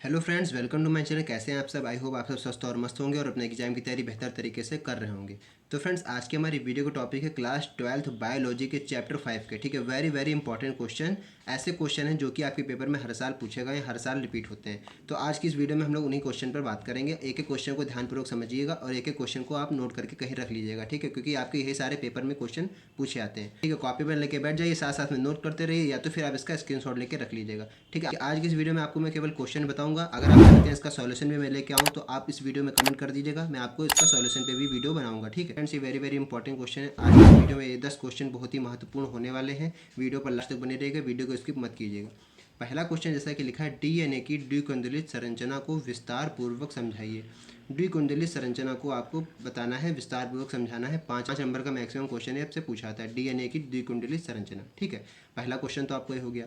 Hello friends, welcome to my channel. कैसे हैं आप सब? आई होप आप सब स्वस्थ और मस्त होंगे और अपने एग्जाम की तैयारी बेहतर तरीके से कर रहे होंगे। तो फ्रेंड्स, आज की हमारी वीडियो का टॉपिक है क्लास 12th बायोलॉजी के चैप्टर 5 के। ठीक है, वेरी वेरी इंपॉर्टेंट क्वेश्चन। ऐसे क्वेश्चन हैं जो कि आपके पेपर में हर साल पूछे गए, हर साल रिपीट होते हैं। तो आज की इस वीडियो में हम लोग उन्हीं क्वेश्चन पर बात करेंगे। एक एक क्वेश्चन को ध्यानपूर्वक समझिएगा और एक एक क्वेश्चन को आप नोट करके कहीं रख लीजिएगा। ठीक है, क्योंकि आपके यही सारे पेपर में क्वेश्चन पूछे आते हैं। ठीक है, कॉपी पेन लेके बैठ जाइए, साथ साथ में नोट करते रहिए, या तो फिर आप इसका स्क्रीनशॉट लेके रख लीजिएगा। ठीक है, आज की इस वीडियो में आपको मैं केवल क्वेश्चन बताऊंगा। अगर आप चाहते हैं इसका सॉल्यूशन भी मैं लेके आऊँ तो आप इस वीडियो में कमेंट कर दीजिएगा, मैं आपको इसका सॉल्यूशन पे भी वीडियो बनाऊंगा। ठीक है फ्रेंड्स, ये वेरी वेरी इंपॉर्टेंट क्वेश्चन है। आज की वीडियो में ये 10 क्वेश्चन बहुत ही महत्वपूर्ण होने वाले हैं। वीडियो पर लास्ट तक बने रहिएगा, वीडियो को स्किप मत कीजिएगा। पहला क्वेश्चन जैसा कि लिखा है, डीएनए की द्विकुंडलित संरचना को विस्तार पूर्वक समझाइए। द्विकुंडलित संरचना को आपको बताना है, विस्तार पूर्वक समझाना है। 5 नंबर का मैक्सिमम क्वेश्चन है, आपसे पूछा था डीएनए की द्विकुंडलित संरचना। ठीक है, पहला क्वेश्चन तो आपको ये हो गया।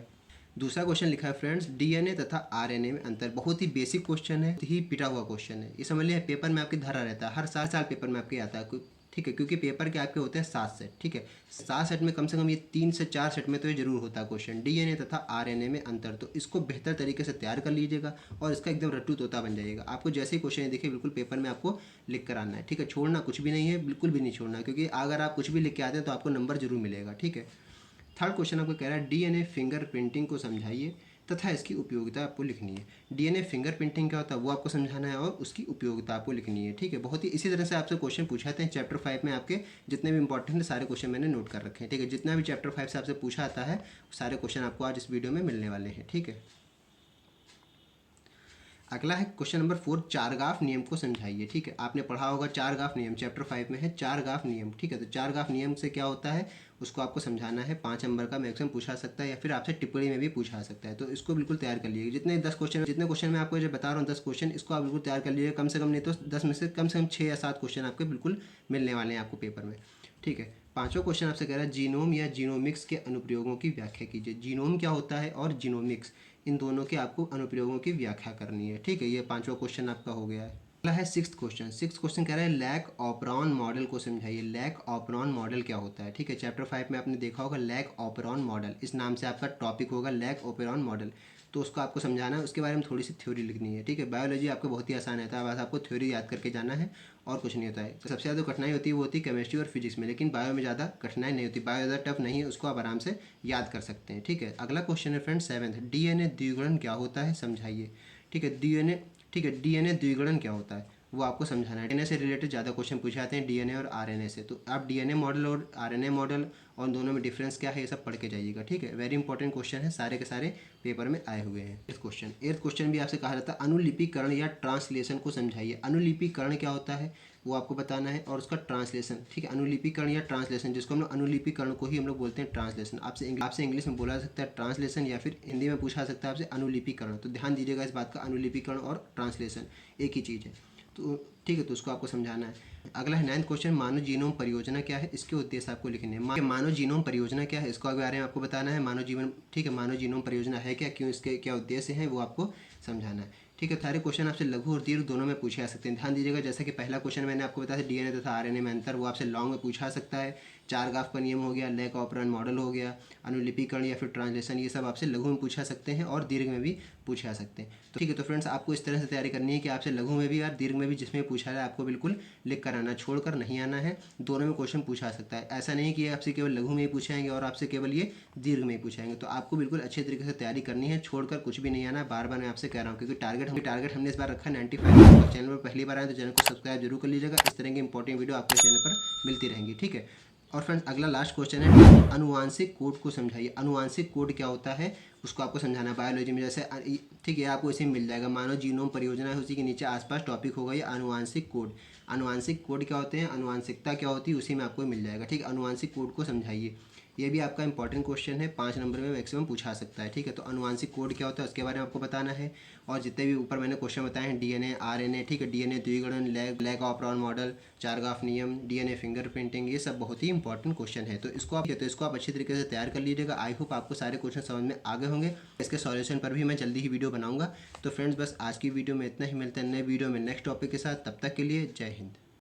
दूसरा क्वेश्चन लिखा है फ्रेंड्स, डीएनए तथा आरएनए में अंतर। बहुत ही बेसिक क्वेश्चन है, ही पिटा हुआ क्वेश्चन है। ये समझ लिया, पेपर में आपके धरा रहता है, हर साल पेपर में आपके आता है। ठीक है, क्योंकि पेपर के आपके होते हैं 7 सेट। ठीक है, 7 सेट में कम से कम ये 3 से 4 सेट में तो ये जरूर होता है क्वेश्चन, डीएनए तथा आरएनए में अंतर। तो इसको बेहतर तरीके से तैयार कर लीजिएगा और इसका एकदम रट्टू तोता बन जाइएगा। आपको जैसे ही क्वेश्चन देखिए बिल्कुल पेपर में आपको लिख कर आना है। ठीक है, छोड़ना कुछ भी नहीं है, बिल्कुल भी नहीं छोड़ना, क्योंकि अगर आप कुछ भी लिख के आते हैं तो आपको नंबर जरूर मिलेगा। ठीक है, थर्ड क्वेश्चन आपको कह रहा है, डीएनए फिंगरप्रिंटिंग को समझाइए तथा इसकी उपयोगिता आपको लिखनी है। डीएनए फिंगरप्रिंटिंग क्या होता है वो आपको समझाना है और उसकी उपयोगिता आपको लिखनी है। ठीक है, बहुत ही इसी तरह से आपसे क्वेश्चन पूछाते हैं चैप्टर 5 में। आपके जितने भी इंपॉर्टेंट है सारे क्वेश्चन मैंने नोट कर रखे हैं। ठीक है, जितना भी चैप्टर 5 से आपसे पूछा आता है सारे क्वेश्चन आपको आज इस वीडियो में मिलने वाले हैं। ठीक है, अगला है क्वेश्चन नंबर 4, चारगाफ नियम को समझाइए। ठीक है, आपने पढ़ा होगा चारगाफ नियम, चैप्टर 5 में है चारगाफ नियम। ठीक है, तो चारगाफ नियम से क्या होता है उसको आपको समझाना है। 5 नंबर का मैक्सिमम पूछा सकता है या फिर आपसे टिप्पणी में भी पूछा सकता है। तो इसको बिल्कुल तैयार कर लीजिए। जितने क्वेश्चन मैं आपको जो बता रहा हूँ 10 क्वेश्चन, इसको आप बिल्कुल तैयार कर लीजिए। कम से कम नहीं तो 10 में से कम 6 या 7 क्वेश्चन आपके बिल्कुल मिलने वाले हैं आपको पेपर में। ठीक है, पांचवा क्वेश्चन आपसे कह रहा है, जीनोम या जीनोमिक्स के अनुप्रयोगों की व्याख्या कीजिए। जीनोम क्या होता है और जीनोमिक्स, इन दोनों के आपको अनुप्रयोगों की व्याख्या करनी है। ठीक है, ये पांचवा क्वेश्चन आपका हो गया है। अगला है सिक्स्थ क्वेश्चन कह रहा है, लैक ऑपरॉन मॉडल को समझाइए। लैक ऑपरॉन मॉडल क्या होता है? ठीक है, चैप्टर 5 में आपने देखा होगा लैक ऑपरॉन मॉडल, इस नाम से आपका टॉपिक होगा लैक ऑपरॉन मॉडल। तो उसको आपको समझाना है, उसके बारे में थोड़ी सी थ्योरी लिखनी है। ठीक है, बायोलॉजी आपको बहुत ही आसान रहता है, बस आपको थ्योरी याद करके जाना है और कुछ नहीं होता है। तो सबसे ज़्यादा कठिनाई होती है वो होती है केमिस्ट्री और फिजिक्स में, लेकिन बायो में ज़्यादा कठिनाई नहीं होती। बायो ज़्यादा टफ नहीं है, उसको आप आराम से याद कर सकते हैं। ठीक है, अगला क्वेश्चन है फ्रेंड्स 7th, डीएनए द्विगुणन क्या होता है समझाइए। ठीक है, डीएनए द्विगुणन क्या होता है वो आपको समझाना है। डीएनए से रिलेटेड ज़्यादा क्वेश्चन पूछे जाते हैं, डीएनए और आरएनए से। तो आप डीएनए मॉडल और आरएनए मॉडल और दोनों में डिफरेंस क्या है ये सब पढ़ के जाइएगा। ठीक है, वेरी इंपॉर्टेंट क्वेश्चन है, सारे के सारे पेपर में आए हुए हैं। एट्थ क्वेश्चन भी आपसे कहा जाता है, अनुलिपिकरण या ट्रांसलेशन को समझाइए। अनुलिपिकरण क्या होता है वो आपको बताना है और उसका ट्रांसलेशन। ठीक है, अनुलिपिकरण या ट्रांसलेशन, जिसको हम लोग अनुलिपिकरण को ही हम लोग बोलते हैं ट्रांसलेशन। आपसे इंग्लिश में बोला जा सकता है ट्रांसलेशन, या फिर हिंदी में पूछा सकता है आपसे अनुलिपिकरण। तो ध्यान दीजिएगा इस बात का, अनुलिपिकरण और ट्रांसलेशन एक ही चीज़ है। तो ठीक है, तो उसको आपको समझाना है। अगला है 9th क्वेश्चन, मानव जीनोम परियोजना क्या है, इसके उद्देश्य आपको लिखने हैं। मानव जीनोम परियोजना क्या है इसको बारे में आपको बताना है। ठीक है, मानव जीनोम परियोजना है क्या, क्यों, इसके क्या उद्देश्य हैं वो आपको समझाना है। ठीक है, सारे क्वेश्चन आपसे लघु और दीर्घ दोनों में पूछे जा सकते हैं। ध्यान दीजिएगा, जैसे कि पहला क्वेश्चन मैंने आपको बताया था डीएनए तथा आरएनए में अंतर, वो आपसे लॉन्ग में पूछा सकता है। चार गाफ का नियम हो गया, लैक ऑपरॉन मॉडल हो गया, अनुलिपिकरण या फिर ट्रांसलेशन, ये सब आपसे लघु में पूछा सकते हैं और दीर्घ में भी पूछा सकते हैं। तो ठीक है, तो फ्रेंड्स आपको इस तरह से तैयारी करनी है कि आपसे लघु में भी और दीर्घ में भी जिसमें पूछा है आपको बिल्कुल लिख कर आना, छोड़कर नहीं आना है। दोनों में क्वेश्चन पूछा सकता है, ऐसा नहीं कि आपसे केवल लघु में ही पूछाएंगे और आपसे केवल ये दीर्घ में ही पूछाएंगे। तो आपको बिल्कुल अच्छे तरीके से तैयारी करनी है, छोड़कर कुछ भी नहीं आना है। बार बार मैं आपसे कह रहा हूँ, क्योंकि टारगेट हमने इस बार रखा 95। चैनल पर पहली बार आए तो चैनल को सब्सक्राइब जरूर कर लीजिएगा। इस तरह की इंपॉर्टेंट वीडियो आपके चैनल पर मिलती रहेंगी। ठीक है, और फ्रेंड्स अगला लास्ट क्वेश्चन है, अनुवांशिक कोड को समझाइए। अनुवांशिक कोड क्या होता है उसको आपको समझाना है। बायोलॉजी में जैसे ठीक है, आपको इसी में मिल जाएगा, मानव जीनोम परियोजना है, उसी के नीचे आसपास टॉपिक होगा ये अनुवांशिक कोड। अनुवांशिक कोड क्या होते हैं, अनुवांशिकता क्या होती है, उसी में आपको मिल जाएगा। ठीक है, अनुवांशिक कोड को समझाइए, ये भी आपका इंपॉर्टेंट क्वेश्चन है, 5 नंबर में मैक्सिमम पूछा सकता है। ठीक है, तो अनुवांशिक कोड क्या होता है उसके बारे में आपको बताना है। और जितने भी ऊपर मैंने क्वेश्चन बताए हैं, डीएनए, आरएनए, ठीक है, डीएनए द्विगुणन, लैक ऑपरॉन मॉडल, चारगाफ नियम, डीएनए फिंगरप्रिंटिंग, ये सब बहुत ही इंपॉर्टेंट क्वेश्चन है। तो इसको आप अच्छी तरीके से तैयार कर लीजिएगा। आई होप आपको सारे क्वेश्चन समझ में आ गए होंगे। इसके सॉल्यूशन पर भी मैं जल्दी ही वीडियो बनाऊंगा। तो फ्रेंड्स बस आज की वीडियो में इतना ही, मिलते हैं नए वीडियो में नेक्स्ट टॉपिक के साथ। तब तक के लिए जय हिंद।